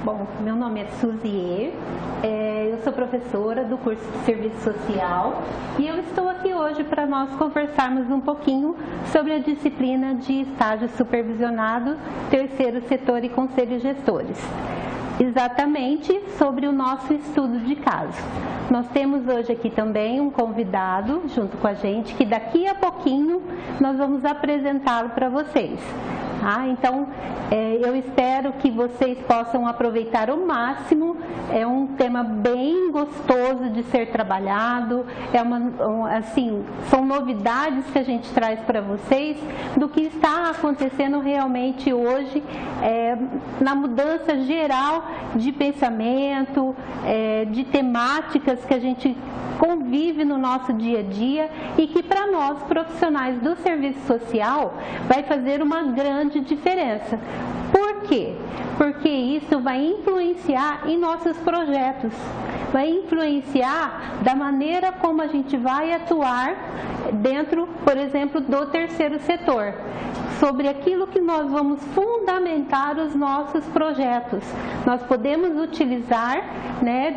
Bom, meu nome é Suzy, eu sou professora do curso de Serviço Social e eu estou aqui hoje para nós conversarmos um pouquinho sobre a disciplina de estágio supervisionado, terceiro setor e conselhos gestores. Exatamente sobre o nosso estudo de caso. Nós temos hoje aqui também um convidado junto com a gente, que daqui a pouquinho nós vamos apresentá-lo para vocês. Então, eu espero que vocês possam aproveitar ao máximo. É um tema bem gostoso de ser trabalhado, são novidades que a gente traz para vocês do que está acontecendo realmente hoje na mudança geral de pensamento, de temáticas que a gente convive no nosso dia a dia e que para nós profissionais do serviço social vai fazer uma grande diferença. Por quê? Porque isso vai influenciar em nossos projetos, vai influenciar da maneira como a gente vai atuar dentro, por exemplo, do terceiro setor, sobre aquilo que nós vamos fundamentar os nossos projetos. Nós podemos utilizar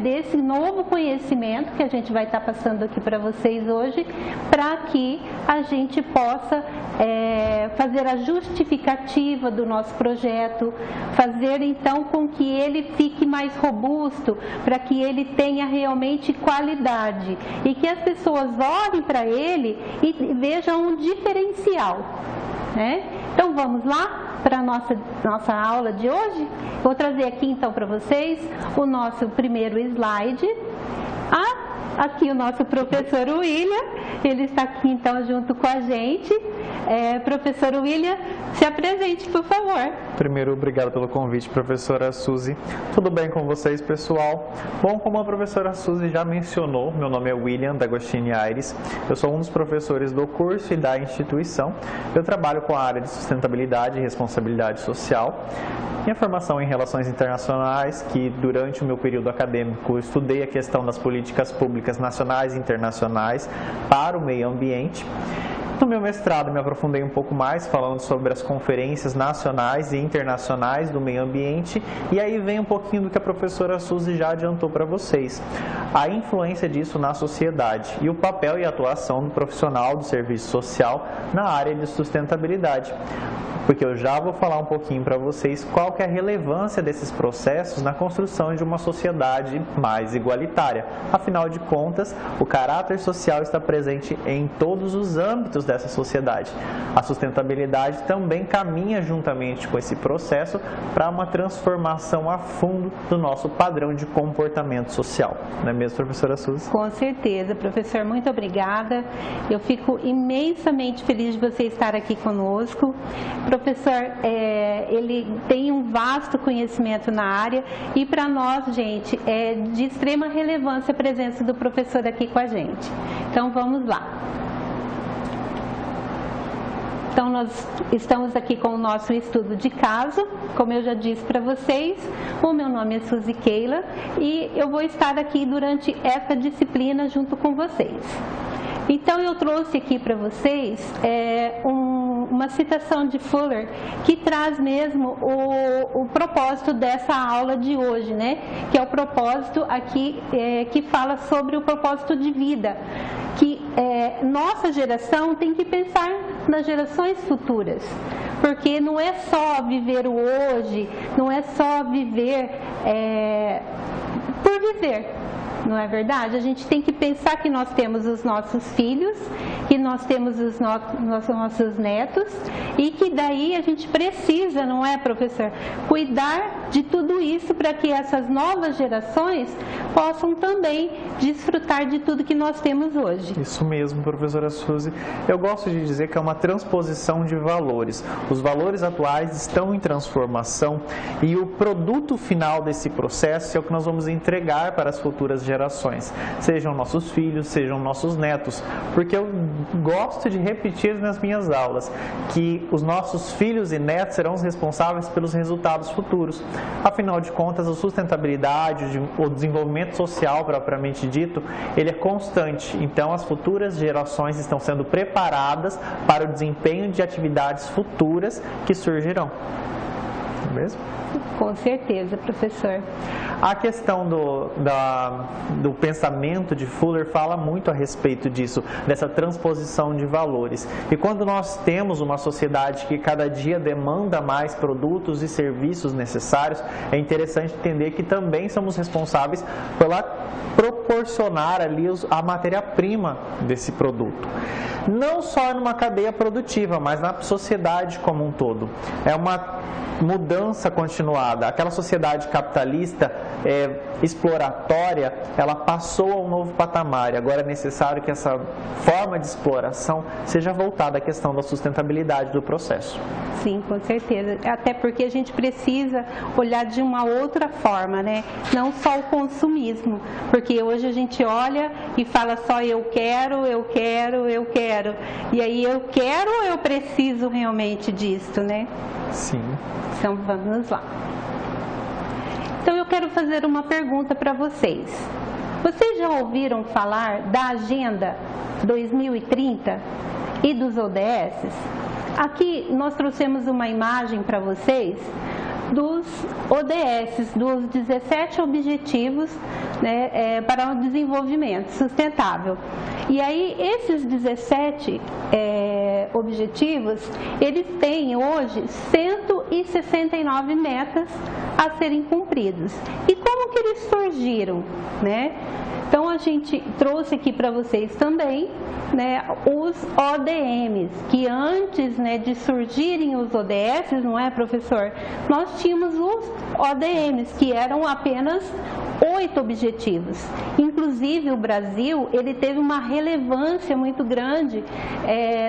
desse novo conhecimento que a gente vai estar passando aqui para vocês hoje, para que a gente possa fazer a justificativa do nosso projeto, fazer então com que ele fique mais robusto, para que ele tenha realmente qualidade e que as pessoas olhem para ele e vejam um diferencial. Então vamos lá para a nossa aula de hoje? Vou trazer aqui então para vocês o nosso primeiro slide. Aqui o nosso professor William, ele está aqui então junto com a gente. Professor William, se apresente, por favor. Primeiro, obrigado pelo convite, professora Suzy. Tudo bem com vocês, pessoal? Bom, como a professora Suzy já mencionou, meu nome é William D'Agostini Aires. Eu sou um dos professores do curso e da instituição. Eu trabalho com a área de sustentabilidade e responsabilidade social. Minha formação em relações internacionais, que durante o meu período acadêmico estudei a questão das políticas públicas nacionais e internacionais para o meio ambiente. No meu mestrado, me aprofundei um pouco mais falando sobre as conferências nacionais e internacionais do meio ambiente, e aí vem um pouquinho do que a professora Suzy já adiantou para vocês, a influência disso na sociedade e o papel e atuação do profissional do serviço social na área de sustentabilidade. Porque eu já vou falar um pouquinho para vocês qual que é a relevância desses processos na construção de uma sociedade mais igualitária. Afinal de contas, o caráter social está presente em todos os âmbitos dessa sociedade. A sustentabilidade também caminha juntamente com esse processo para uma transformação a fundo do nosso padrão de comportamento social. Não é mesmo, professora Suzy? Com certeza, professor, muito obrigada. Eu fico imensamente feliz de você estar aqui conosco. Professor, ele tem um vasto conhecimento na área e para nós, gente, é de extrema relevância a presença do professor aqui com a gente. Então, vamos lá. Então, nós estamos aqui com o nosso estudo de caso, como eu já disse para vocês. O meu nome é Suzy Keila e eu vou estar aqui durante essa disciplina junto com vocês. Então, eu trouxe aqui para vocês uma citação de Fuller que traz mesmo o propósito dessa aula de hoje, que é o propósito aqui que fala sobre o propósito de vida, que nossa geração tem que pensar nas gerações futuras, porque não é só viver o hoje, não é só viver por viver. Não é verdade? A gente tem que pensar que nós temos os nossos filhos, que nós temos os nossos netos e que daí a gente precisa, não é, professor, cuidar de tudo isso para que essas novas gerações possam também desfrutar de tudo que nós temos hoje. Isso mesmo, professora Suzy. Eu gosto de dizer que é uma transposição de valores. Os valores atuais estão em transformação e o produto final desse processo é o que nós vamos entregar para as futuras gerações, sejam nossos filhos, sejam nossos netos, porque eu gosto de repetir nas minhas aulas que os nossos filhos e netos serão os responsáveis pelos resultados futuros. Afinal de contas, a sustentabilidade, o desenvolvimento social propriamente dito, ele é constante, então as futuras gerações estão sendo preparadas para o desempenho de atividades futuras que surgirão. não é mesmo? Com certeza, professor. A questão do pensamento de Fuller fala muito a respeito disso, dessa transposição de valores. E quando nós temos uma sociedade que cada dia demanda mais produtos e serviços necessários, é interessante entender que também somos responsáveis pela proporcionar ali a matéria-prima desse produto. Não só numa cadeia produtiva, mas na sociedade como um todo. É uma mudança continuada. Aquela sociedade capitalista exploratória, ela passou a um novo patamar e agora é necessário que essa forma de exploração seja voltada à questão da sustentabilidade do processo. Sim, com certeza. Até porque a gente precisa olhar de uma outra forma, né? Não só o consumismo, porque hoje a gente olha e fala só eu quero, eu quero, eu quero. E aí eu quero ou eu preciso realmente disso, né? Sim. Então vamos lá. Então eu quero fazer uma pergunta para vocês. Vocês já ouviram falar da Agenda 2030 e dos ODS? Aqui nós trouxemos uma imagem para vocês dos ODS, dos 17 Objetivos, né, para o Desenvolvimento Sustentável. E aí, esses 17 objetivos, eles têm hoje 169 metas a serem cumpridas. E como que eles surgiram, né? Então, a gente trouxe aqui para vocês também, né, os ODMs, que antes, né, de surgirem os ODS, não é, professor? Nós tínhamos os ODMs, que eram apenas 8 objetivos. Inclusive, o Brasil, ele teve uma relevância muito grande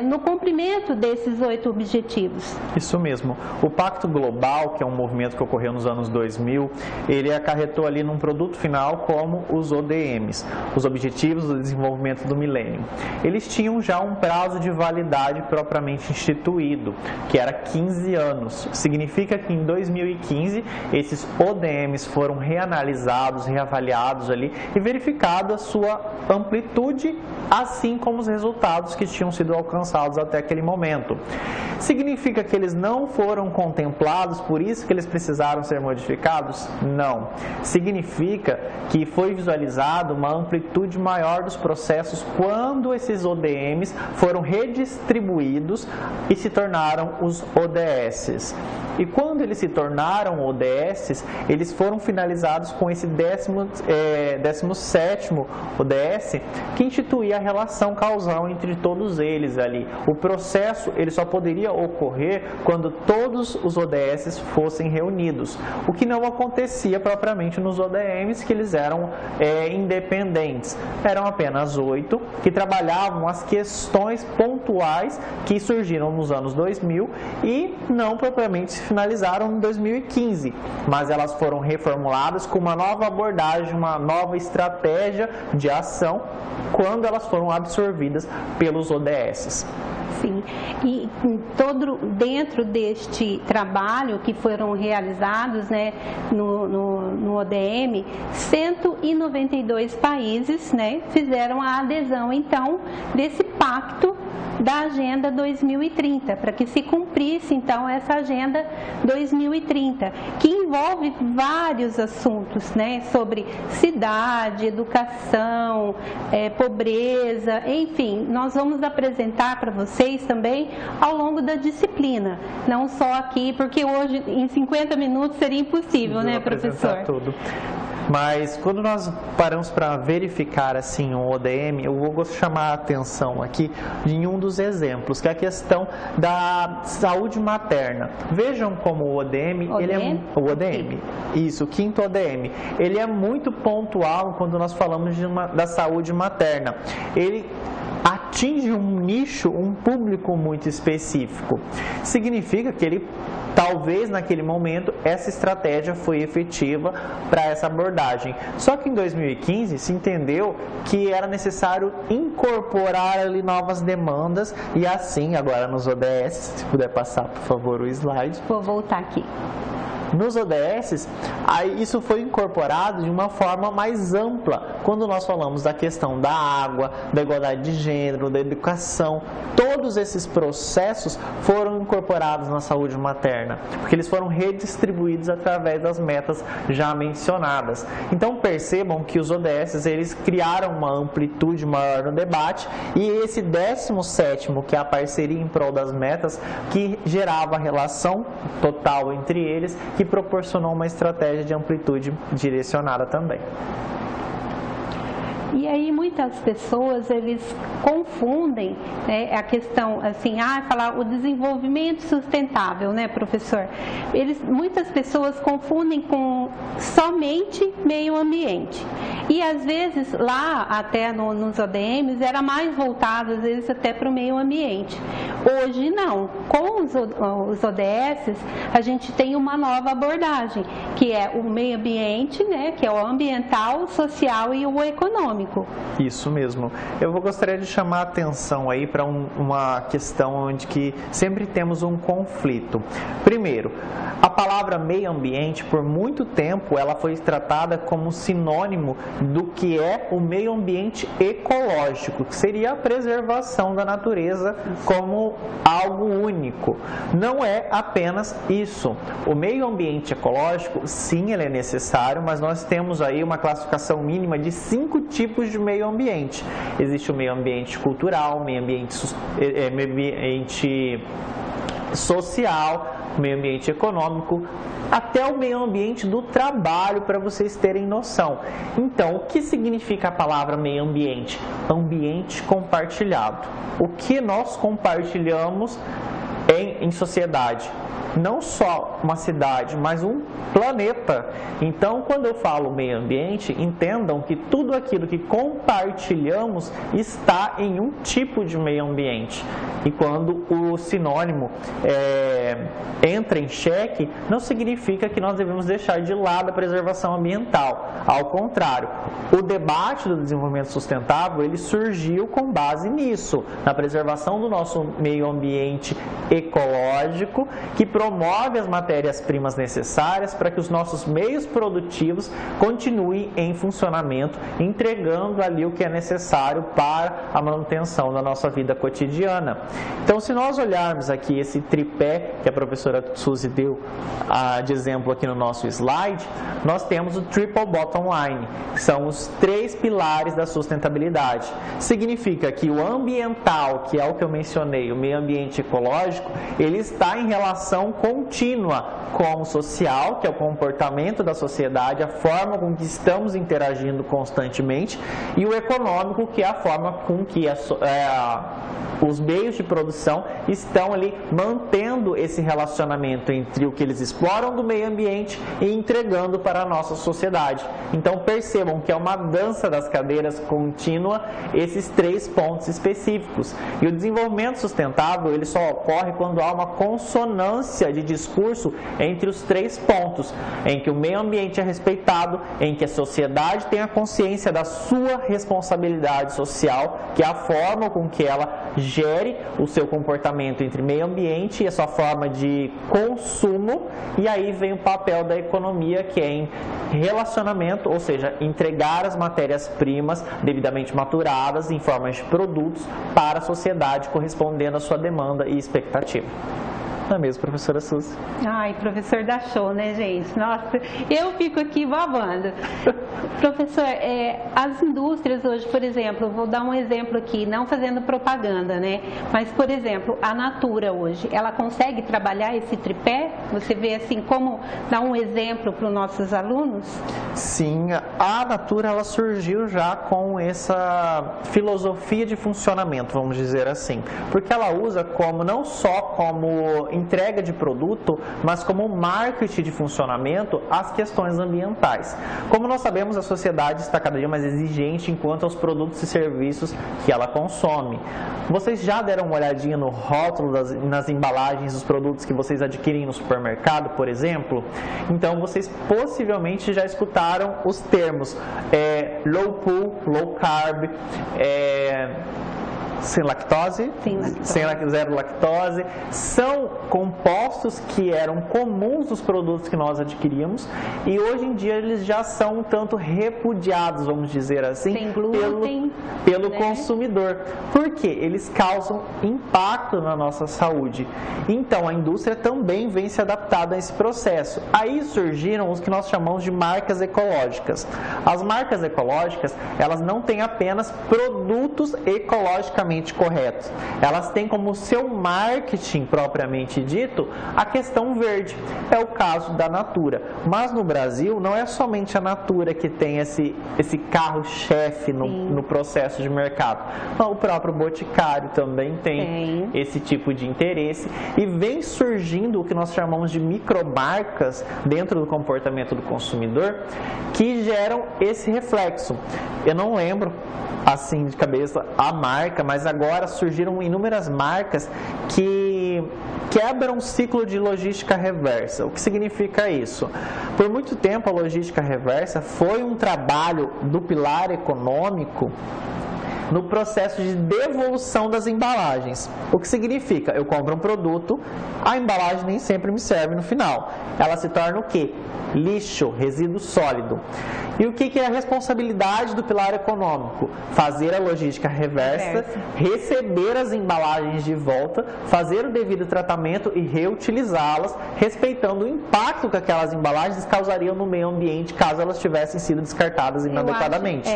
no cumprimento desses 8 objetivos. Isso mesmo. O Pacto Global, que é um movimento que ocorreu nos anos 2000, ele acarretou ali num produto final como os ODMs, os Objetivos do Desenvolvimento do Milênio. Eles tinham já um prazo de validade propriamente instituído, que era 15 anos. Significa que em 2015, esses ODMs foram reanalisados, reavaliados ali e verificado a sua amplitude, assim como os resultados que tinham sido alcançados até aquele momento. Significa que eles não foram contemplados, por isso que eles precisaram ser modificados? Não. Significa que foi visualizado uma amplitude maior dos processos quando esses ODMs foram redistribuídos e se tornaram os ODSs. E quando eles se tornaram ODSs, eles foram finalizados com esse 17º ODS, que instituía a relação causal entre todos eles ali. O processo ele só poderia ocorrer quando todos os ODS fossem reunidos, o que não acontecia propriamente nos ODMs, que eles eram independentes. Eram apenas 8 que trabalhavam as questões pontuais que surgiram nos anos 2000 e não propriamente se finalizaram em 2015, mas elas foram reformuladas com uma nova abordagem, uma nova estratégia de ação quando elas foram absorvidas pelos ODSs. Sim, e dentro deste trabalho que foram realizados, né, no ODM, 192 países, né, fizeram a adesão, então, desse pacto da Agenda 2030, para que se cumprisse, então, essa Agenda 2030, que envolve vários assuntos, né, sobre cidade, educação, pobreza, enfim, nós vamos apresentar para vocês também ao longo da disciplina, não só aqui, porque hoje, em 50 minutos, seria impossível, né, professor? Tudo. Mas quando nós paramos para verificar assim um ODM, eu vou chamar a atenção aqui em um dos exemplos, que é a questão da saúde materna. Vejam como o ODM, ele é o ODM, isso, o 5º ODM, ele é muito pontual quando nós falamos da saúde materna. Ele atinge um nicho, um público muito específico. Significa que ele, talvez naquele momento, essa estratégia foi efetiva para essa abordagem. Só que em 2015 se entendeu que era necessário incorporar ali novas demandas e assim, agora nos ODS, se puder passar por favor o slide. Vou voltar aqui. Nos ODS, aí isso foi incorporado de uma forma mais ampla, quando nós falamos da questão da água, da igualdade de gênero, da educação. Todos esses processos foram incorporados na saúde materna, porque eles foram redistribuídos através das metas já mencionadas. Então percebam que os ODS, eles criaram uma amplitude maior no debate, e esse 17º, que é a parceria em prol das metas, que gerava a relação total entre eles, que proporcionou uma estratégia de amplitude direcionada também. E aí muitas pessoas, eles confundem, né, a questão, assim, falar o desenvolvimento sustentável, né, professor? Muitas pessoas confundem com somente meio ambiente. E às vezes lá, até nos ODMs, era mais voltado, às vezes, até para o meio ambiente. Hoje não. Com os ODS, a gente tem uma nova abordagem, que é o meio ambiente, né, que é o ambiental, o social e o econômico. Isso mesmo. Eu gostaria de chamar a atenção aí para uma questão onde que sempre temos um conflito. Primeiro, a palavra meio ambiente, por muito tempo, ela foi tratada como sinônimo do que é o meio ambiente ecológico, que seria a preservação da natureza como algo único. Não é apenas isso. O meio ambiente ecológico, sim, ele é necessário, mas nós temos aí uma classificação mínima de 5 tipos de meio ambiente. Existe o meio ambiente cultural, meio ambiente social, meio ambiente econômico, até o meio ambiente do trabalho, para vocês terem noção. Então, o que significa a palavra meio ambiente? Ambiente compartilhado. O que nós compartilhamos em sociedade? Não só uma cidade, mas um planeta. Então, quando eu falo meio ambiente, entendam que tudo aquilo que compartilhamos está em um tipo de meio ambiente. E quando o sinônimo entra em xeque, não significa que nós devemos deixar de lado a preservação ambiental. Ao contrário, o debate do desenvolvimento sustentável, ele surgiu com base nisso, na preservação do nosso meio ambiente ecológico, que promove as matérias-primas necessárias para que os nossos meios produtivos continuem em funcionamento, entregando ali o que é necessário para a manutenção da nossa vida cotidiana. Então, se nós olharmos aqui esse tripé que a professora Suzy deu de exemplo aqui no nosso slide, nós temos o Triple Bottom Line, que são os 3 pilares da sustentabilidade. Significa que o ambiental, que é o que eu mencionei, o meio ambiente ecológico, ele está em relação contínua com o social, que é o comportamento da sociedade, a forma com que estamos interagindo constantemente, e o econômico, que é a forma com que os meios de produção estão ali mantendo esse relacionamento entre o que eles exploram do meio ambiente e entregando para a nossa sociedade. Então percebam que é uma dança das cadeiras contínua esses 3 pontos específicos. E o desenvolvimento sustentável, ele só ocorre quando há uma consonância de discurso entre os 3 pontos, em que o meio ambiente é respeitado, em que a sociedade tem a consciência da sua responsabilidade social, que é a forma com que ela gere o seu comportamento entre meio ambiente e a sua forma de consumo, e aí vem o papel da economia, que é em relacionamento, ou seja, entregar as matérias-primas devidamente maturadas em formas de produtos para a sociedade, correspondendo à sua demanda e expectativa. Não é mesmo, professora Suzy? Ai, professor dá show, né, gente? Nossa, eu fico aqui babando. Professor, as indústrias hoje, por exemplo, vou dar um exemplo aqui, não fazendo propaganda, né? Mas, por exemplo, a Natura hoje, ela consegue trabalhar esse tripé? Você vê assim, como dar um exemplo para os nossos alunos? Sim, a Natura, ela surgiu já com essa filosofia de funcionamento, vamos dizer assim, porque ela usa como, não só como entrega de produto, mas como marketing de funcionamento as questões ambientais. Como nós sabemos, a sociedade está cada dia mais exigente quanto aos produtos e serviços que ela consome. Vocês já deram uma olhadinha no rótulo, nas embalagens dos produtos que vocês adquirem no supermercado, por exemplo? Então, vocês possivelmente já escutaram os termos low pool, low carb, sem lactose, zero lactose, são compostos que eram comuns nos produtos que nós adquiríamos e hoje em dia eles já são um tanto repudiados, vamos dizer assim, sem glúten, pelo consumidor. Por quê? Eles causam impacto na nossa saúde. Então a indústria também vem se adaptando a esse processo. Aí surgiram os que nós chamamos de marcas ecológicas. As marcas ecológicas, elas não têm apenas produtos ecologicamente corretos. Elas têm como seu marketing propriamente dito a questão verde. É o caso da Natura. Mas no Brasil não é somente a Natura que tem esse carro-chefe no processo de mercado. O próprio Boticário também tem esse tipo de interesse e vem surgindo o que nós chamamos de micromarcas dentro do comportamento do consumidor que geram esse reflexo. Eu não lembro assim de cabeça a marca, mas agora surgiram inúmeras marcas que quebram o ciclo de logística reversa. O que significa isso? Por muito tempo a logística reversa foi um trabalho do pilar econômico no processo de devolução das embalagens. O que significa? Eu compro um produto, a embalagem nem sempre me serve no final. Ela se torna o quê? Lixo, resíduo sólido. E o que é a responsabilidade do pilar econômico? Fazer a logística reversa, receber as embalagens de volta, fazer o devido tratamento e reutilizá-las, respeitando o impacto que aquelas embalagens causariam no meio ambiente caso elas tivessem sido descartadas inadequadamente.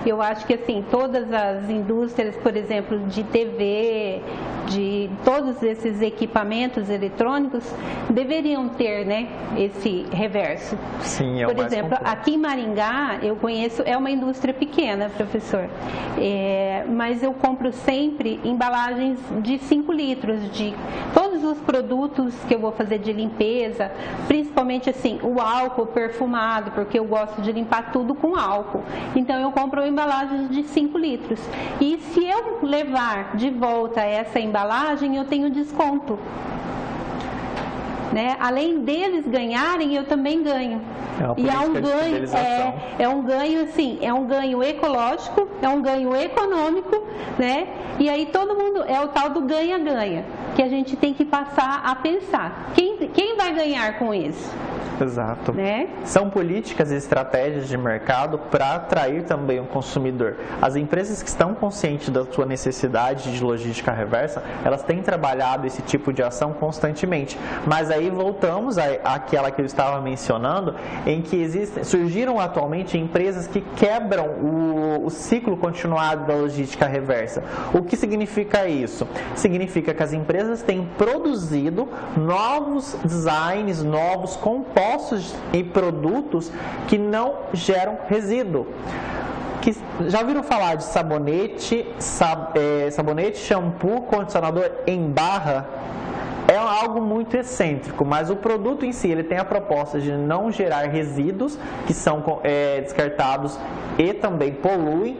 Eu acho que assim, todas as indústrias, por exemplo, de TV, de todos esses equipamentos eletrônicos, deveriam ter, né, esse reverso. Sim, por exemplo, aqui em Maringá, eu conheço, é uma indústria pequena, professor, mas eu compro sempre embalagens de 5 litros de todos os produtos que eu vou fazer de limpeza, principalmente assim, o álcool perfumado, porque eu gosto de limpar tudo com álcool. Então eu compro embalagens de 5 litros. E se eu levar de volta essa embalagem, eu tenho desconto. Né? Além deles ganharem, eu também ganho. E é um ganho assim, é um ganho ecológico, é um ganho econômico, né? E aí todo mundo, é o tal do ganha-ganha, que a gente tem que passar a pensar. Quem vai ganhar com isso? Exato. Né? São políticas e estratégias de mercado para atrair também o consumidor. As empresas que estão conscientes da sua necessidade de logística reversa, elas têm trabalhado esse tipo de ação constantemente. Mas aí voltamos àquela que eu estava mencionando, em que surgiram atualmente empresas que quebram o ciclo continuado da logística reversa. O que significa isso? Significa que as empresas têm produzido novos designs, novos compostos e produtos que não geram resíduo. Já ouviram falar de sabonete, shampoo, condicionador em barra? É algo muito excêntrico, mas o produto em si ele tem a proposta de não gerar resíduos que são descartados e também poluem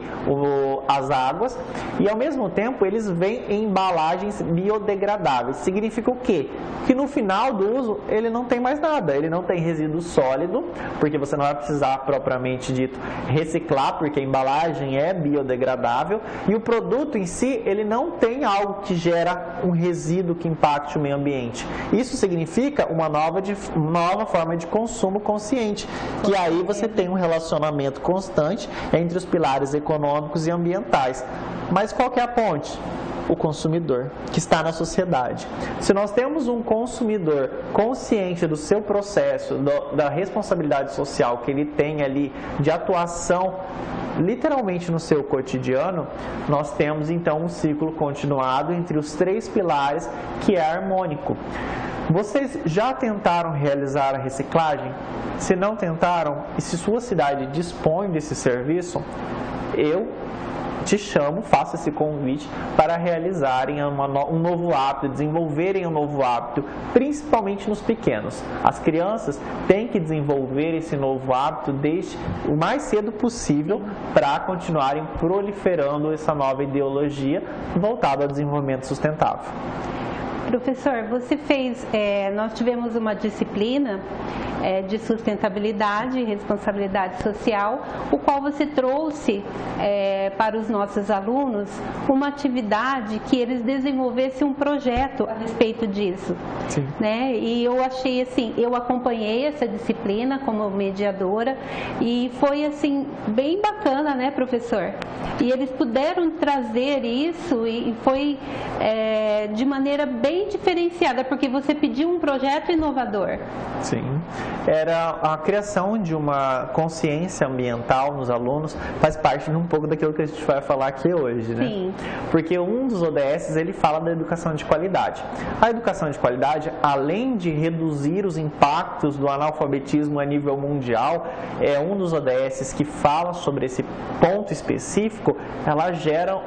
as águas e ao mesmo tempo eles vêm em embalagens biodegradáveis. Significa o quê? Que no final do uso ele não tem mais nada, ele não tem resíduo sólido, porque você não vai precisar propriamente dito reciclar, porque a embalagem é biodegradável e o produto em si ele não tem algo que gera um resíduo que impacte o meio ambiente. Isso significa uma nova forma de consumo consciente, que aí você tem um relacionamento constante entre os pilares econômicos e ambientais. Mas qual que é a ponte? O consumidor, que está na sociedade. Se nós temos um consumidor consciente do seu processo, da responsabilidade social que ele tem ali de atuação literalmente no seu cotidiano, nós temos então um ciclo continuado entre os 3 pilares que é harmônico. Vocês já tentaram realizar a reciclagem? Se não tentaram, e se sua cidade dispõe desse serviço, eu te chamo, faço esse convite para realizarem um novo hábito, desenvolverem um novo hábito, principalmente nos pequenos. As crianças têm que desenvolver esse novo hábito desde o mais cedo possível para continuarem proliferando essa nova ideologia voltada ao desenvolvimento sustentável. Professor, nós tivemos uma disciplina de sustentabilidade e responsabilidade social, o qual você trouxe para os nossos alunos uma atividade que eles desenvolvessem um projeto a respeito disso. Sim. Né? E eu achei assim, eu acompanhei essa disciplina como mediadora e foi assim bem bacana, né, professor? E eles puderam trazer isso e foi de maneira bem diferenciada, porque você pediu um projeto inovador. Sim, era a criação de uma consciência ambiental nos alunos, faz parte de um pouco daquilo que a gente vai falar aqui hoje, né? Sim. Porque um dos ODS, ele fala da educação de qualidade. A educação de qualidade, além de reduzir os impactos do analfabetismo a nível mundial, é um dos ODS que fala sobre esse ponto específico, ela gera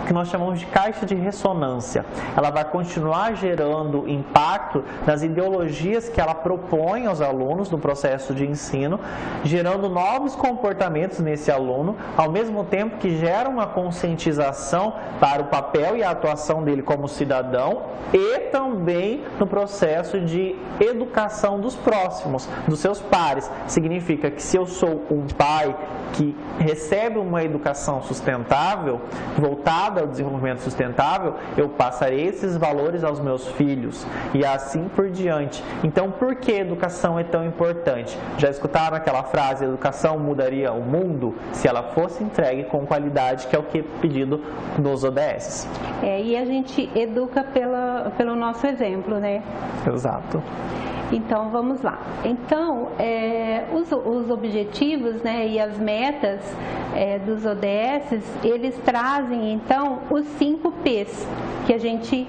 que nós chamamos de caixa de ressonância. Ela vai continuar gerando impacto nas ideologias que ela propõe aos alunos no processo de ensino, gerando novos comportamentos nesse aluno, ao mesmo tempo que gera uma conscientização para o papel e a atuação dele como cidadão e também no processo de educação dos próximos, dos seus pares. Significa que se eu sou um pai que recebe uma educação sustentável, voltada ao desenvolvimento sustentável, eu passarei esses valores aos meus filhos e assim por diante. Então, por que educação é tão importante? Já escutaram aquela frase, educação mudaria o mundo se ela fosse entregue com qualidade, que é o que é pedido nos ODS. E a gente educa pelo nosso exemplo, né? Exato. Então, vamos lá. Então, os objetivos, né, e as metas dos ODS, eles trazem, então, os 5 P's que a gente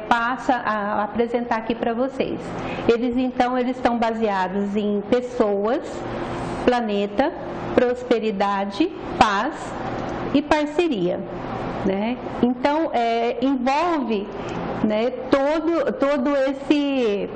passa a apresentar aqui para vocês. Eles estão baseados em pessoas, planeta, prosperidade, paz e parceria, né? Então, envolve, né, todo esse,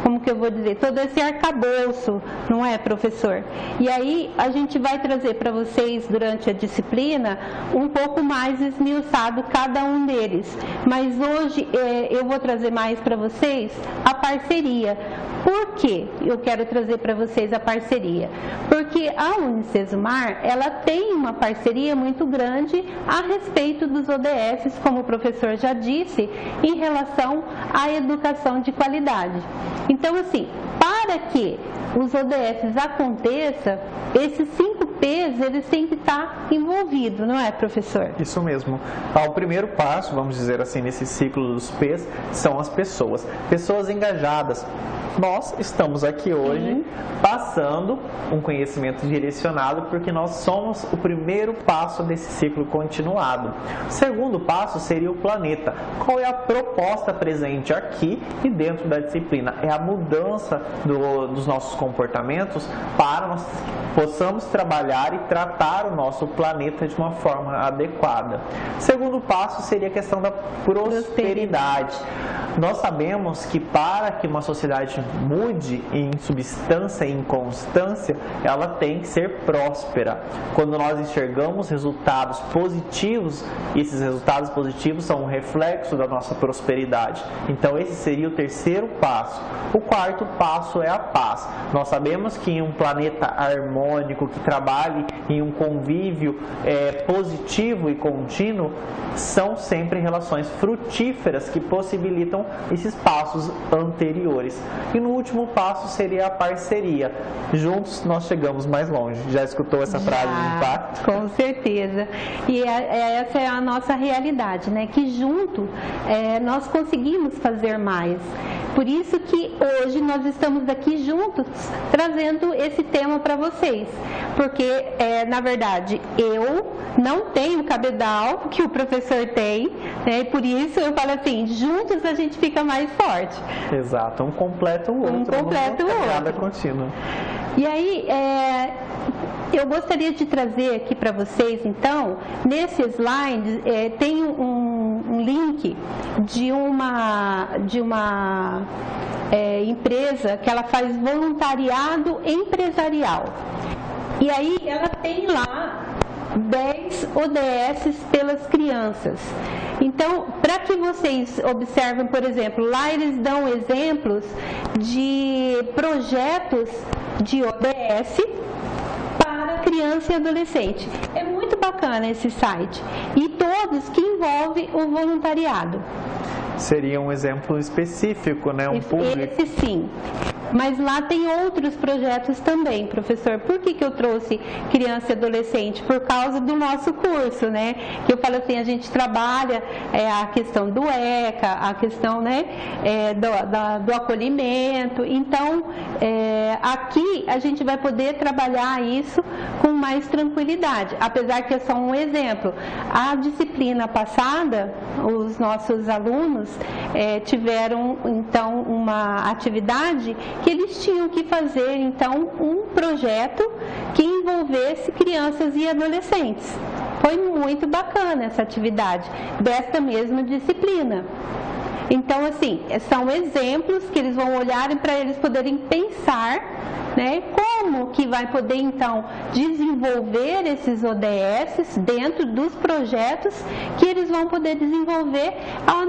como que eu vou dizer, todo esse arcabouço, não é, professor? E aí a gente vai trazer para vocês durante a disciplina um pouco mais esmiuçado cada um deles. Mas hoje eu vou trazer mais para vocês a parceria. Por que eu quero trazer para vocês a parceria? Porque a Unicesumar, ela tem uma parceria muito grande a respeito dos ODS, como o professor já disse, em relação à educação de qualidade. Então, assim, para que os ODS aconteçam, esses 5 P's, eles têm que estar envolvidos, não é, professor? Isso mesmo. O primeiro passo, vamos dizer assim, nesse ciclo dos P's, são as pessoas. Pessoas engajadas. Nós estamos aqui hoje passando um conhecimento direcionado porque nós somos o primeiro passo desse ciclo continuado. O segundo passo seria o planeta. Qual é a proposta presente aqui e dentro da disciplina? É a mudança dos nossos comportamentos para nós possamos trabalhar e tratar o nosso planeta de uma forma adequada. O segundo passo seria a questão da prosperidade. Nós sabemos que para que uma sociedade mude em substância e em constância, ela tem que ser próspera. Quando nós enxergamos resultados positivos, esses resultados positivos são um reflexo da nossa prosperidade. Então esse seria o terceiro passo. O quarto passo é a paz. Nós sabemos que em um planeta harmônico, que trabalhe em um convívio positivo e contínuo, são sempre relações frutíferas que possibilitam esses passos anteriores. E no último passo seria a parceria. Juntos nós chegamos mais longe. Já escutou essa frase de impacto? Com certeza. E essa é a nossa realidade, né? Que junto nós conseguimos fazer mais. Por isso que hoje nós estamos aqui juntos trazendo esse tema para vocês. Porque, na verdade, eu não tenho o cabedal que o professor tem, né? E por isso eu falo assim, juntos a gente fica mais forte. Exato, um completa o outro. Um completa o outro. Contínua. E aí, eu gostaria de trazer aqui para vocês, então, nesse slide, tem um link de uma empresa que ela faz voluntariado empresarial. E aí ela tem lá 10 ODS pelas crianças. Então, para que vocês observem, por exemplo, lá eles dão exemplos de projetos de ODS para criança e adolescente. É muito bacana esse site. E todos que envolvem o voluntariado. Seria um exemplo específico, né? Esse sim. Mas lá tem outros projetos também, professor. Por que eu trouxe criança e adolescente? Por causa do nosso curso, né? Que eu falo assim, a gente trabalha a questão do ECA, a questão, né, do acolhimento. Então, aqui a gente vai poder trabalhar isso com mais tranquilidade, apesar que é só um exemplo. A disciplina passada, os nossos alunos tiveram, então, uma atividade que eles tinham que fazer, então, um projeto que envolvesse crianças e adolescentes. Foi muito bacana essa atividade, desta mesma disciplina. Então, assim, são exemplos que eles vão olhar para eles poderem pensar, né, como que vai poder, então, desenvolver esses ODS dentro dos projetos que eles vão poder desenvolver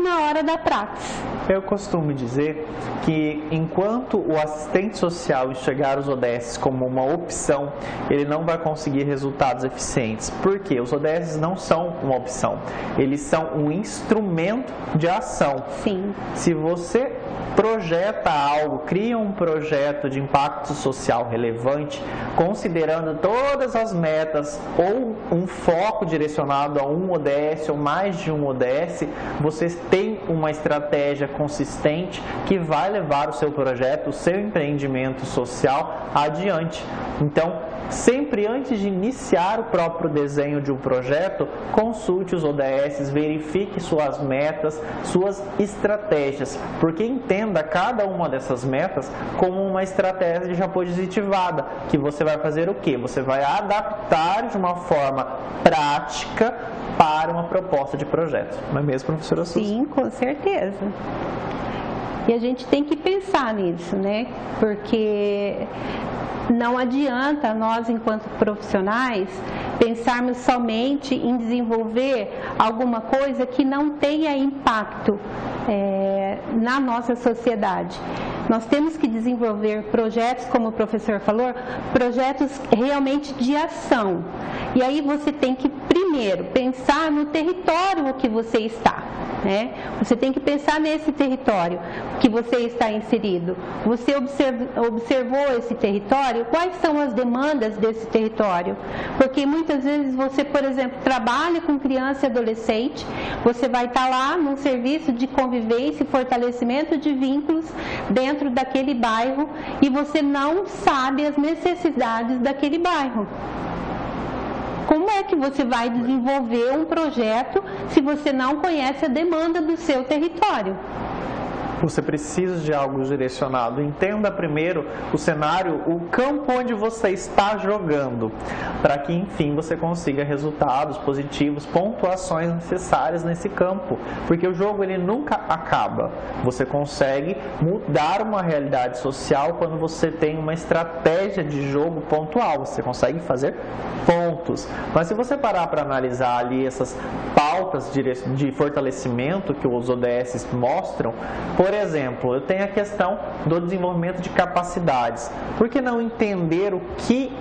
na hora da praxis. Eu costumo dizer que enquanto o assistente social enxergar os ODS como uma opção, ele não vai conseguir resultados eficientes. Por quê? Os ODS não são uma opção, eles são um instrumento de ação. Sim. Se você projeta algo, cria um projeto de impacto social relevante, considerando todas as metas ou um foco direcionado a um ODS ou mais de um ODS, você tem uma estratégia consistente que vai levar o seu projeto, o seu empreendimento social adiante. Então, sempre antes de iniciar o próprio desenho de um projeto, consulte os ODS, verifique suas metas, suas estratégias, porque entenda cada uma dessas metas como uma estratégia positivada, que você vai fazer o quê? Você vai adaptar de uma forma prática para uma proposta de projeto. Não é mesmo, professora Suzy? Sim, com certeza. E a gente tem que pensar nisso, né? Porque não adianta nós, enquanto profissionais, pensarmos somente em desenvolver alguma coisa que não tenha impacto na nossa sociedade. Nós temos que desenvolver projetos, como o professor falou, projetos realmente de ação. E aí você tem que, primeiro, pensar no território que você está. Né? Você tem que pensar nesse território que você está inserido. Você observou esse território? Quais são as demandas desse território? Porque muitas vezes você, por exemplo, trabalha com criança e adolescente, você vai estar lá num serviço de convivência e fortalecimento de vínculos dentro daquele bairro e você não sabe as necessidades daquele bairro. Como é que você vai desenvolver um projeto se você não conhece a demanda do seu território? Você precisa de algo direcionado. Entenda primeiro o cenário, o campo onde você está jogando, para que, enfim, você consiga resultados positivos, pontuações necessárias nesse campo. Porque o jogo, ele nunca acaba. Você consegue mudar uma realidade social quando você tem uma estratégia de jogo pontual. Você consegue fazer pontos. Mas se você parar para analisar ali essas pautas de fortalecimento que os ODS mostram, por exemplo, eu tenho a questão do desenvolvimento de capacidades. Por que não entender o que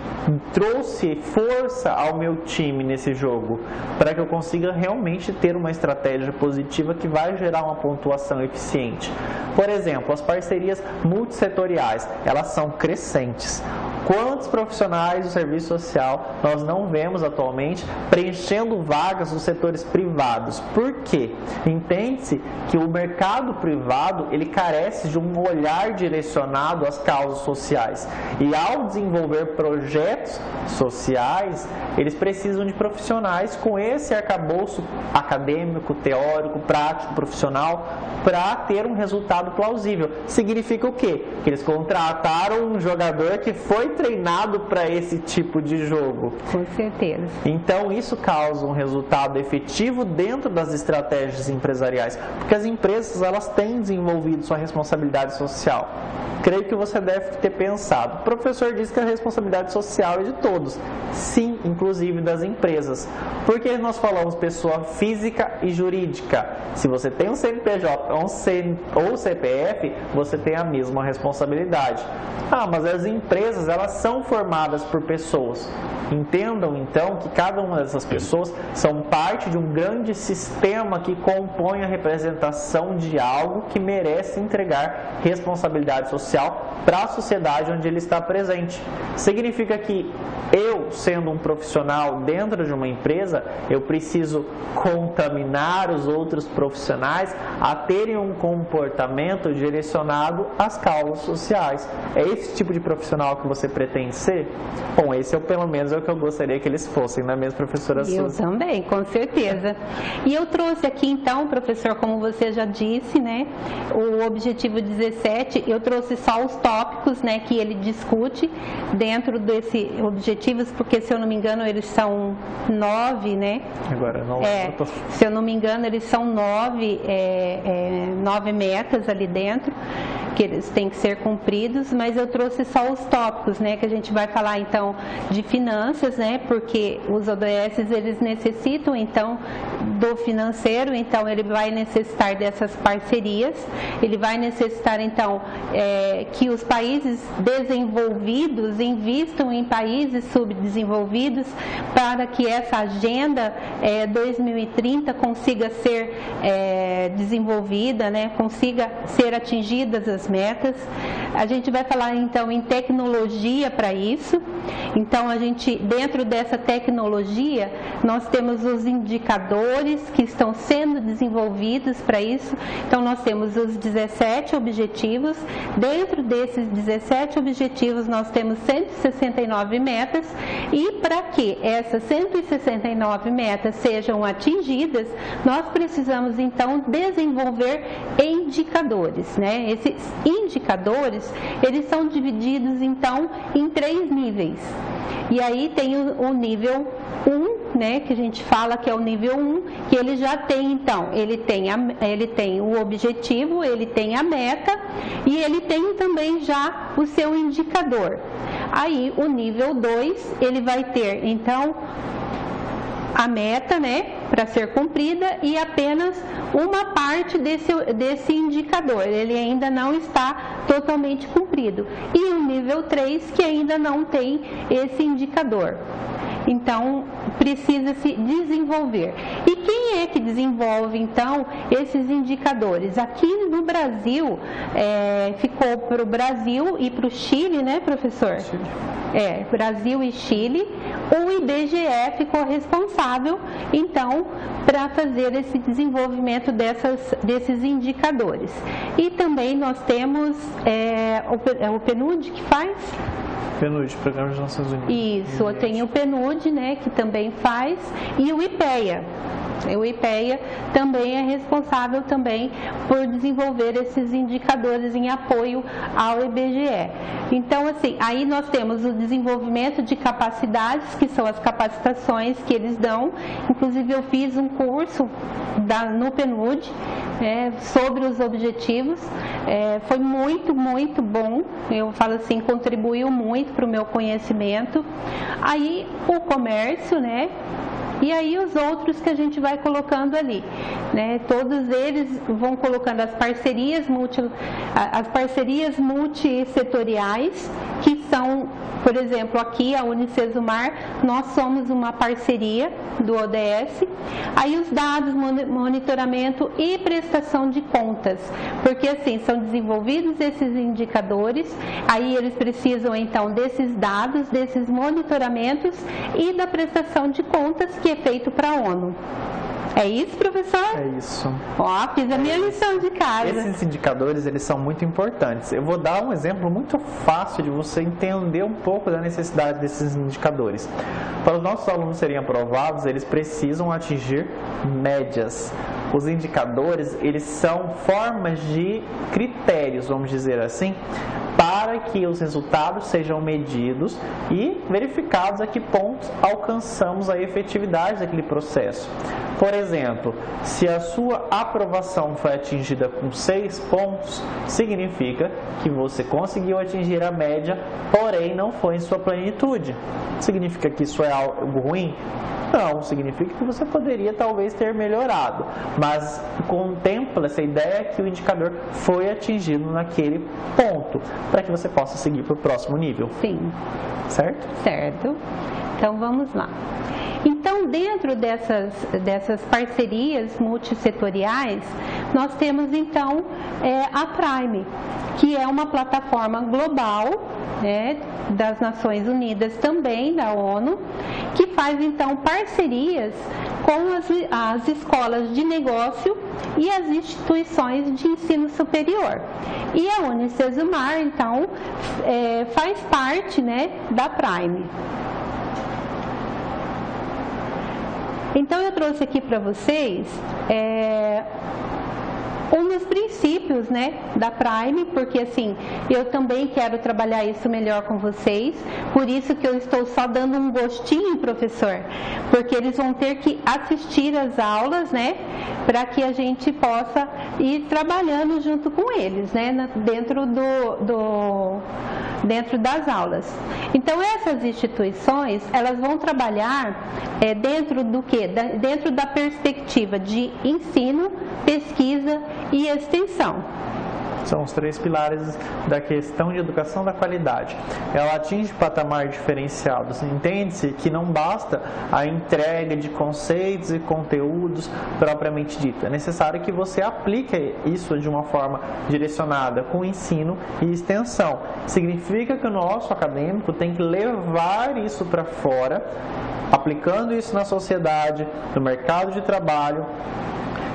trouxe força ao meu time nesse jogo? Para que eu consiga realmente ter uma estratégia positiva que vai gerar uma pontuação eficiente. Por exemplo, as parcerias multissetoriais, elas são crescentes. Quantos profissionais do serviço social nós não vemos atualmente preenchendo vagas nos setores privados? Por quê? Entende-se que o mercado privado, ele carece de um olhar direcionado às causas sociais. E ao desenvolver projetos sociais, eles precisam de profissionais com esse arcabouço acadêmico, teórico, prático, profissional, para ter um resultado plausível. Significa o quê? Que eles contrataram um jogador que foi treinado para esse tipo de jogo. Com certeza. Então isso causa um resultado efetivo dentro das estratégias empresariais, porque as empresas, elas têm desenvolvido sua responsabilidade social. Creio que você deve ter pensado, o professor disse que a responsabilidade social é de todos. Sim, inclusive das empresas. Porque nós falamos pessoa física e jurídica. Se você tem um CNPJ ou CPF, você tem a mesma responsabilidade. Ah, mas as empresas, elas são formadas por pessoas. Entendam, então, que cada uma dessas pessoas são parte de um grande sistema que compõe a representação de algo que merece entregar responsabilidade social para a sociedade onde ele está presente. Significa que eu, sendo um profissional dentro de uma empresa, eu preciso contaminar os outros profissionais a terem um comportamento direcionado às causas sociais. É esse tipo de profissional que você pretende ser? Bom, esse é pelo menos o que eu gostaria que eles fossem, não é mesmo, professora Suzy? Eu também, com certeza. E eu trouxe aqui então, professor, como você já disse, né, o objetivo 17, eu trouxe só os tópicos, né, que ele discute dentro desse objetivos, porque se eu não me engano eles são 9, né? Agora não. Se eu não me engano eles são 9 metas ali dentro que eles têm que ser cumpridos, mas eu trouxe só os tópicos, né, que a gente vai falar então de finanças, né, porque os ODS eles necessitam então do financeiro, então ele vai necessitar dessas parcerias, ele vai necessitar então que os países desenvolvidos invistam em países subdesenvolvidos para que essa agenda 2030 consiga ser desenvolvida, né, consiga ser atingidas as metas. A gente vai falar então em tecnologia para isso. Então a gente, dentro dessa tecnologia, nós temos os indicadores que estão sendo desenvolvidos para isso. Então nós temos os 17 objetivos. Dentro desses 17 objetivos nós temos 169 metas e para que essas 169 metas sejam atingidas, nós precisamos então desenvolver indicadores, né? Esses indicadores, eles são divididos então em 3 níveis. E aí tem o nível 1, né, que a gente fala que é o nível 1, que ele já tem então, ele tem o objetivo, ele tem a meta e ele tem também já o seu indicador. Aí o nível 2, ele vai ter então a meta, né, para ser cumprida e apenas uma parte desse indicador, ele ainda não está totalmente cumprido. E o nível 3 que ainda não tem esse indicador. Então, precisa se desenvolver. E quem é que desenvolve, então, esses indicadores? Aqui no Brasil, ficou para o Brasil e para o Chile, né, professor? Chile. Brasil e Chile. O IBGE ficou responsável, então, para fazer esse desenvolvimento desses indicadores. E também nós temos o PNUD que faz? PNUD, Programa das Nações Unidas. Isso, tem o PNUD, né, que também faz, e o IPEA. O IPEA também é responsável também por desenvolver esses indicadores em apoio ao IBGE. Então, assim, aí nós temos o desenvolvimento de capacidades, que são as capacitações que eles dão. Inclusive, eu fiz um curso no PNUD sobre os objetivos. Foi muito, muito bom. Eu falo assim, contribuiu muito para o meu conhecimento. Aí, o comércio, né? E aí os outros que a gente vai colocando ali, né? Todos eles vão colocando as parcerias multissetoriais, que são, por exemplo, aqui a Unicesumar, nós somos uma parceria do ODS. Aí os dados, monitoramento e prestação de contas, porque assim, são desenvolvidos esses indicadores, aí eles precisam então desses dados, desses monitoramentos e da prestação de contas, que é feito para a ONU. É isso, professor? É isso. Ó, fiz a minha lição de casa. Esses indicadores, eles são muito importantes. Eu vou dar um exemplo muito fácil de você entender um pouco da necessidade desses indicadores. Para os nossos alunos serem aprovados, eles precisam atingir médias. Os indicadores, eles são formas de critérios, vamos dizer assim, para que os resultados sejam medidos e verificados a que pontos alcançamos a efetividade daquele processo. Por exemplo, se a sua aprovação foi atingida com 6 pontos, significa que você conseguiu atingir a média, porém não foi em sua plenitude. Significa que isso é algo ruim? Não, significa que você poderia talvez ter melhorado, mas contempla essa ideia que o indicador foi atingido naquele ponto, para que você possa seguir para o próximo nível. Sim. Certo? Certo. Então vamos lá. Então, dentro dessas parcerias multissetoriais, nós temos então a Prime, que é uma plataforma global, das Nações Unidas, também da ONU, que faz então parcerias com as escolas de negócio e as instituições de ensino superior. E a Unicesumar, então, faz parte, da Prime. Então, eu trouxe aqui para vocês um dos princípios, da Prime, porque assim, eu também quero trabalhar isso melhor com vocês, por isso que eu estou só dando um gostinho, professor, porque eles vão ter que assistir às aulas, para que a gente possa ir trabalhando junto com eles, dentro das aulas. Então, essas instituições, elas vão trabalhar dentro do quê? Dentro da perspectiva de ensino, pesquisa e extensão. São os 3 pilares da questão de educação da qualidade. Ela atinge patamar diferenciado. Entende-se que não basta a entrega de conceitos e conteúdos propriamente dito. É necessário que você aplique isso de uma forma direcionada com ensino e extensão. Significa que o nosso acadêmico tem que levar isso para fora, aplicando isso na sociedade, no mercado de trabalho,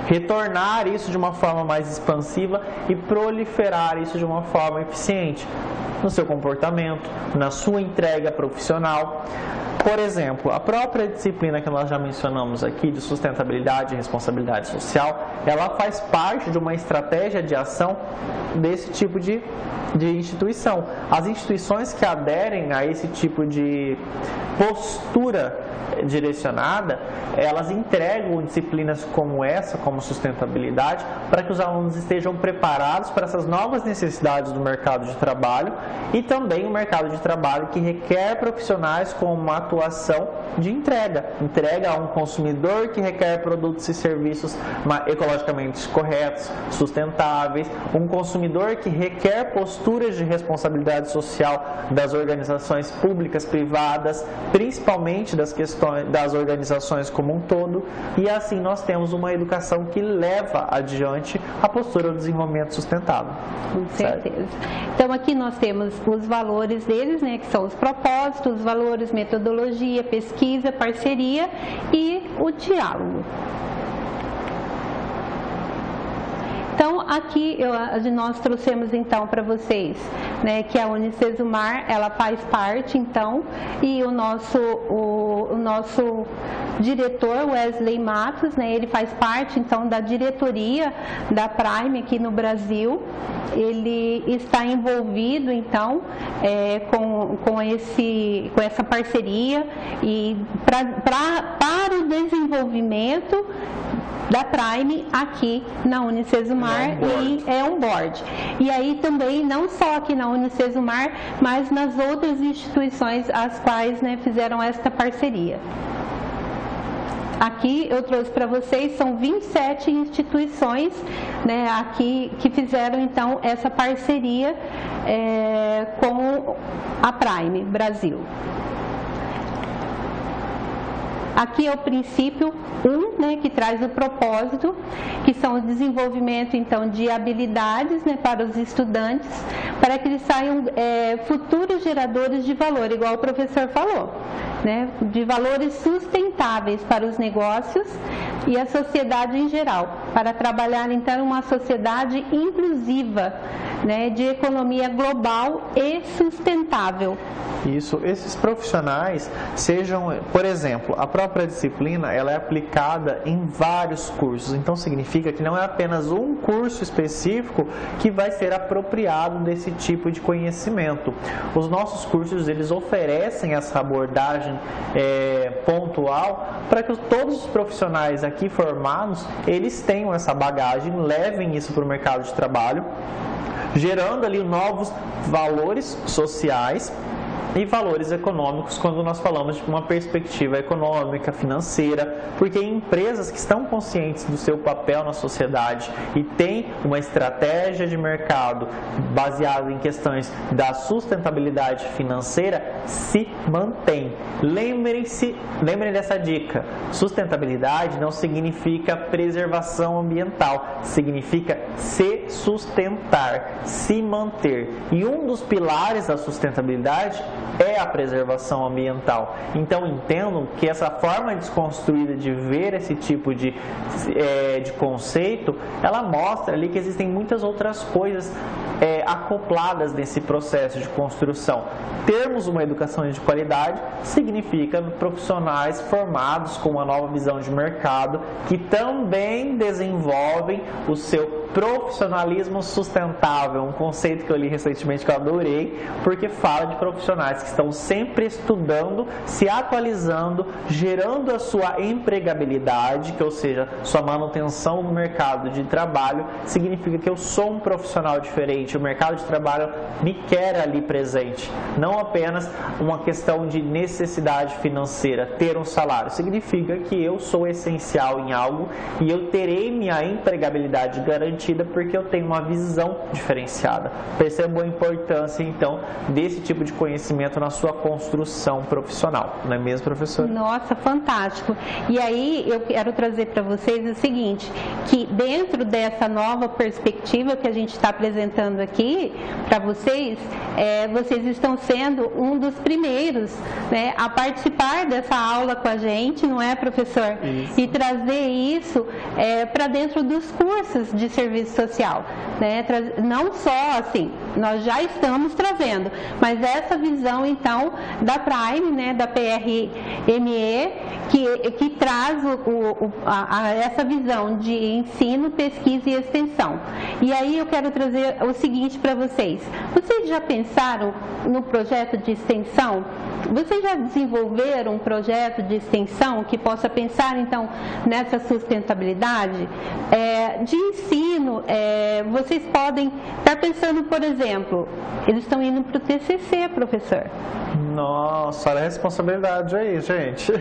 retornar isso de uma forma mais expansiva e proliferar isso de uma forma eficiente no seu comportamento, na sua entrega profissional. Por exemplo, a própria disciplina que nós já mencionamos aqui de sustentabilidade e responsabilidade social, ela faz parte de uma estratégia de ação desse tipo de instituição. As instituições que aderem a esse tipo de postura direcionada, elas entregam disciplinas como essa, como sustentabilidade, para que os alunos estejam preparados para essas novas necessidades do mercado de trabalho e também o mercado de trabalho que requer profissionais com uma atuação de entrega a um consumidor que requer produtos e serviços ecologicamente corretos, sustentáveis, um consumidor que requer posturas de responsabilidade social das organizações públicas, privadas, principalmente das organizações como um todo, e assim nós temos uma educação que leva adiante a postura do desenvolvimento sustentável. Com certeza. Então aqui nós temos os valores deles, que são os propósitos, os valores, metodologia, pesquisa, parceria e o diálogo. Então, aqui nós trouxemos então para vocês, que a Unicesumar, ela faz parte então, e o nosso diretor, Wesley Matos, ele faz parte então da diretoria da Prime aqui no Brasil. Ele está envolvido então com essa parceria e para o desenvolvimento da Prime aqui na Unicesumar e é um board. E aí também, não só aqui na Unicesumar, mas nas outras instituições as quais fizeram esta parceria. Aqui eu trouxe para vocês, são 27 instituições aqui que fizeram então essa parceria com a Prime Brasil. Aqui é o princípio 1, que traz o propósito, que são o desenvolvimento então de habilidades para os estudantes, para que eles saiam futuros geradores de valor, igual o professor falou, de valores sustentáveis para os negócios e a sociedade em geral, para trabalhar então uma sociedade inclusiva, né, de economia global e sustentável. Isso, esses profissionais sejam, por exemplo, a própria disciplina, ela é aplicada em vários cursos, então significa que não é apenas um curso específico que vai ser apropriado desse tipo de conhecimento. Os nossos cursos, eles oferecem essa abordagem pontual para que todos os profissionais aqui formados, eles tenham essa bagagem, levem isso para o mercado de trabalho, gerando ali novos valores sociais e valores econômicos quando nós falamos de uma perspectiva econômica, financeira, porque empresas que estão conscientes do seu papel na sociedade e têm uma estratégia de mercado baseada em questões da sustentabilidade financeira se mantêm. Lembrem dessa dica, sustentabilidade não significa preservação ambiental, significa se sustentar, se manter. E um dos pilares da sustentabilidade é a preservação ambiental. Então entendam que essa forma desconstruída de ver esse tipo de conceito, ela mostra ali que existem muitas outras coisas acopladas nesse processo de construção. Termos uma educação de qualidade significa profissionais formados com uma nova visão de mercado que também desenvolvem o seu profissionalismo sustentável, um conceito que eu li recentemente que eu adorei, porque fala de profissionais que estão sempre estudando, se atualizando, gerando a sua empregabilidade, que ou seja, sua manutenção no mercado de trabalho, significa que eu sou um profissional diferente, o mercado de trabalho me quer ali presente, não apenas uma questão de necessidade financeira, ter um salário, significa que eu sou essencial em algo e eu terei minha empregabilidade garantida porque eu tenho uma visão diferenciada. Percebam a importância, então, desse tipo de conhecimento na sua construção profissional, não é mesmo, professor? Nossa, fantástico. E aí, eu quero trazer para vocês o seguinte, que dentro dessa nova perspectiva que a gente está apresentando aqui para vocês, vocês estão sendo um dos primeiros, né, a participar dessa aula com a gente, não é, professor? Isso. E trazer isso para dentro dos cursos de serviço social, né? Não só assim, nós já estamos trazendo, mas essa visão então da Prime, né, da PRME, que traz essa visão de ensino, pesquisa e extensão. E aí eu quero trazer o seguinte para vocês. Vocês já pensaram no projeto de extensão? Vocês já desenvolveram um projeto de extensão que possa pensar, então, nessa sustentabilidade? De ensino, vocês podem estar pensando, por exemplo, eles estão indo para o TCC, professor. Nossa, olha a responsabilidade aí, gente.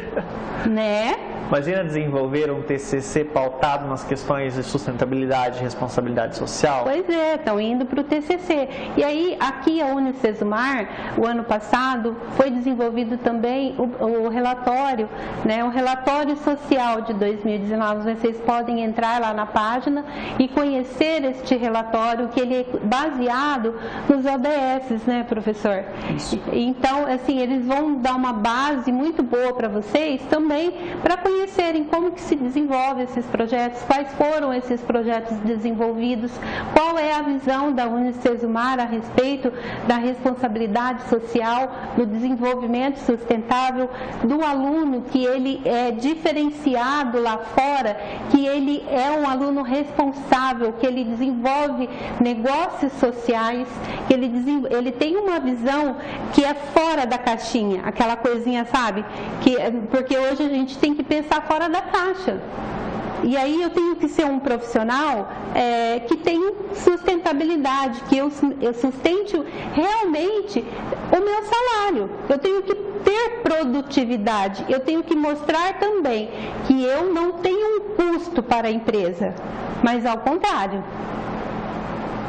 Né? Imagina desenvolver um TCC pautado nas questões de sustentabilidade e responsabilidade social. Pois é, estão indo para o TCC. E aí, aqui a Unicesumar, o ano passado, foi desenvolvido também o relatório, né, o relatório social de 2019. Vocês podem entrar lá na página e conhecer este relatório, que ele é baseado nos ODS, né, professor? Isso. Então, assim, eles vão dar uma base muito boa para vocês também, para conhecerem como que se desenvolve esses projetos, quais foram esses projetos desenvolvidos, qual é a visão da Unicesumar a respeito da responsabilidade social, do desenvolvimento sustentável, do aluno, que ele é diferenciado lá fora, que ele é um aluno responsável, que ele desenvolve negócios sociais, que ele tem uma visão que é fora da caixinha, aquela coisinha, sabe? Porque hoje a gente tem que pensar fora da caixa. E aí eu tenho que ser um profissional que tem sustentabilidade, que eu sustente realmente o meu salário. Eu tenho que ter produtividade. Eu tenho que mostrar também que eu não tenho um custo para a empresa, mas ao contrário.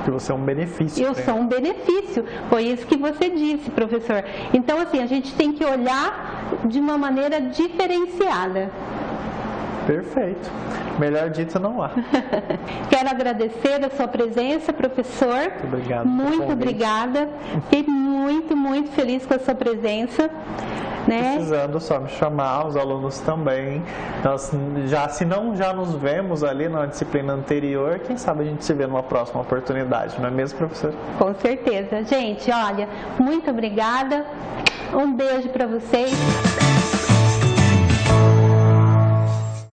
Que você é um benefício. Eu sou um benefício. Foi isso que você disse, professor. Então, assim, a gente tem que olhar de uma maneira diferenciada. Perfeito. Melhor dito não há. Quero agradecer a sua presença, professor. Muito obrigado. Muito obrigada. Fiquei muito, muito feliz com a sua presença. né? Precisando, só me chamar, os alunos também. Nós se não já nos vemos ali na disciplina anterior, quem sabe a gente se vê numa próxima oportunidade, não é mesmo, professor? Com certeza. Gente, olha, muito obrigada. Um beijo para vocês.